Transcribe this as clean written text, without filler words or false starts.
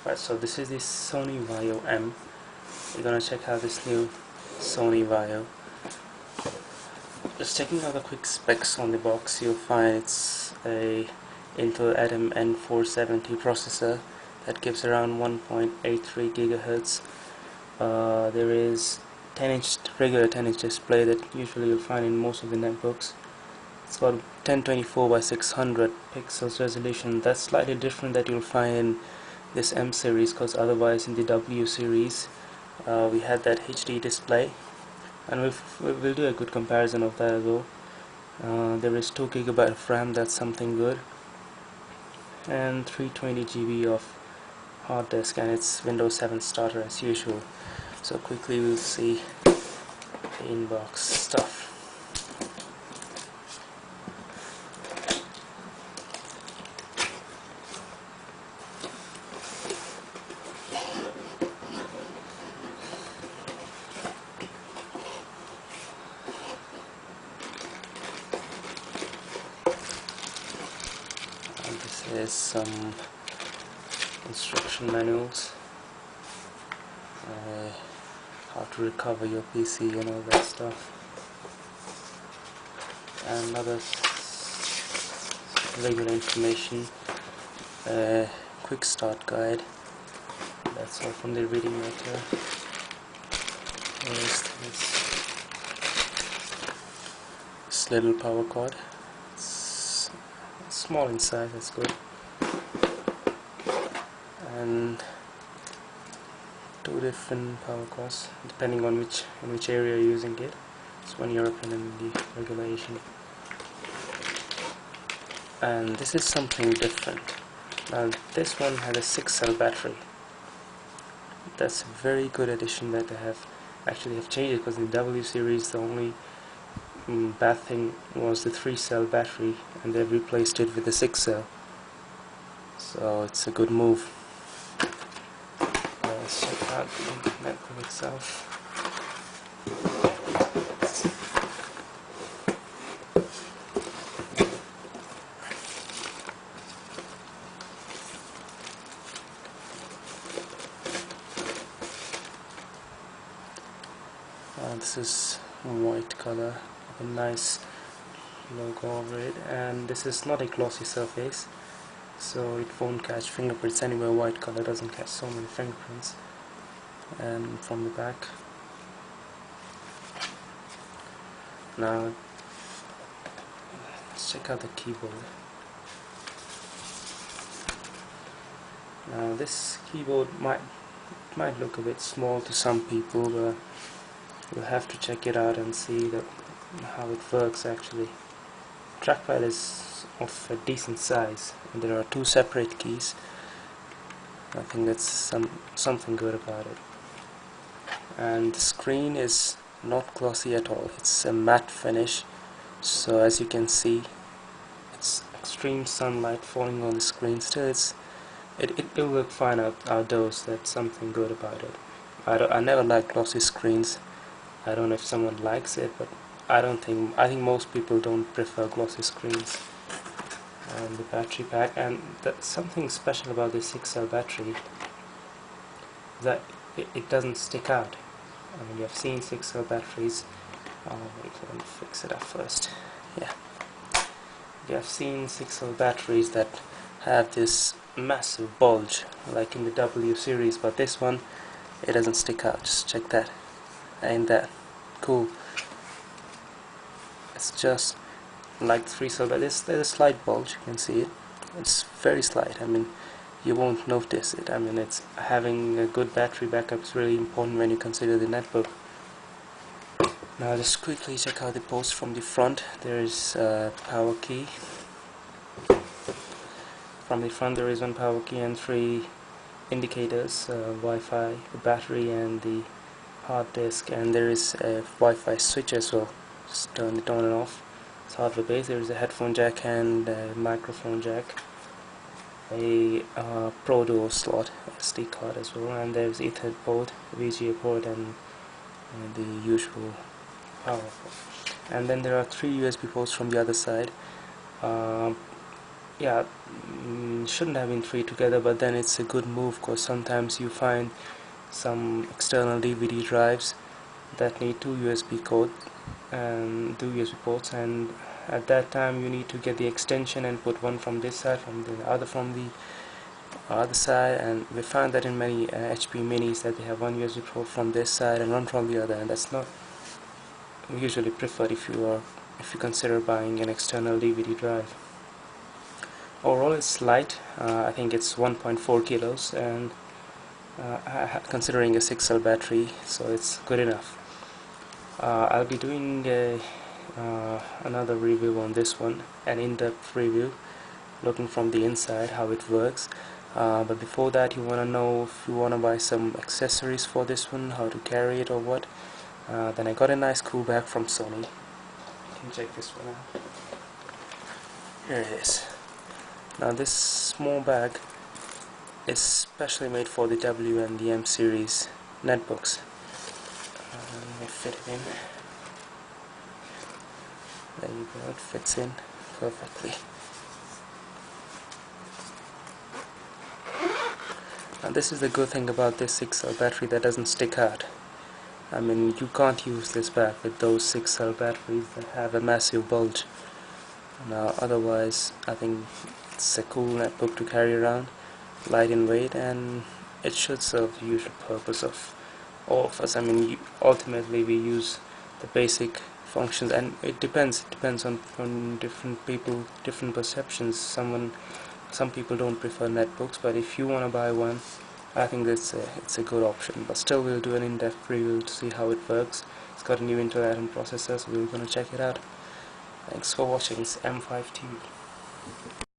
Right, so this is the SONY VAIO M. We're gonna check out this new SONY VAIO. Just checking out the quick specs on the box, you'll find it's a Intel Atom N470 processor that gives around 1.83 gigahertz. There is 10-inch regular 10-inch display that usually you'll find in most of the netbooks. It's got 1024 by 600 pixels resolution. That's slightly different that you'll find in this M series, because otherwise in the W series we had that HD display, and we'll do a good comparison of that as well. There is 2 GB of RAM, that's something good, and 320 GB of hard disk, and it's Windows 7 starter as usual. So quickly we'll see the inbox stuff. This is some instruction manuals, how to recover your PC and all that stuff, and other regular information, quick start guide. That's all from the reading matter. There's this little power cord. It's small in size, that's good. And 2 different power cords depending on which area you're using it. It's one European and the regulation. And this is something different. Now this one has a 6-cell battery. That's a very good addition that they have changed it, because in the W series the only bad thing was the 3-cell battery, and they've replaced it with the 6-cell. So it's a good move. Let's check out the netbook itself. This is white color, a nice logo over it, and this is not a glossy surface, so it won't catch fingerprints anywhere. White color doesn't catch so many fingerprints. And from the back, now let's check out the keyboard. Now this keyboard might look a bit small to some people, but you'll have to check it out and see how it works actually. Trackpad is of a decent size, and there are 2 separate keys. I think that's something good about it. And the screen is not glossy at all. It's a matte finish, so as you can see, it's extreme sunlight falling on the screen. Still, it'll look fine outdoors. That's something good about it. I never like glossy screens. I don't know if someone likes it, but I think most people don't prefer glossy screens. And the battery pack, and something special about this 6-cell battery, that it doesn't stick out. I mean, you have seen 6-cell batteries. Wait, let me fix it up first. Yeah, you have seen 6-cell batteries that have this massive bulge, like in the W series, but this one, it doesn't stick out. Just check that. Ain't that cool? It's just like 3-cell, but there's a slight bulge. You can see it. It's very slight. I mean, you won't notice it. I mean, it's having a good battery backup is really important when you consider the netbook. Now just quickly check out the ports from the front. There is a power key. From the front there is 1 power key and 3 indicators, Wi-Fi, the battery and the hard disk, and there is a Wi-Fi switch as well. Just turn it on and off. It's hardware based. There is a headphone jack and a microphone jack, a Pro Duo slot, SD card as well, and there's Ethernet port, VGA port, and the usual power port. And then there are 3 USB ports from the other side. yeah, shouldn't have been three together, but then it's a good move because sometimes you find some external DVD drives that need two USB code and two USB ports, and at that time you need to get the extension and put one from this side, from the other from the other side. And we found that in many HP minis that they have one USB port from this side and one from the other, and that's not usually preferred if you consider buying an external DVD drive. Overall it's light. I think it's 1.4 kilos, and considering a 6 cell battery, so it's good enough. I'll be doing another review on this one, an in-depth review looking from the inside how it works. But before that, you want to know if you want to buy some accessories for this one, how to carry it or what. Then I got a nice cool bag from Sony. You can check this one out. Here it is. Now this small bag is specially made for the W and the M series netbooks. Let me fit it in. There you go, it fits in perfectly. Now this is the good thing about this 6 cell battery, that doesn't stick out. I mean, you can't use this bag with those 6 cell batteries that have a massive bulge. Now otherwise, I think it's a cool netbook to carry around, light in weight, and it should serve the usual purpose of all of us. I mean, ultimately we use the basic functions, and it depends on different people, different perceptions. Some people don't prefer netbooks, but if you want to buy one, I think it's a good option. But still, we'll do an in-depth review to see how it works. It's got a new Intel Atom processor, so we're going to check it out. Thanks for watching. It's M5TV.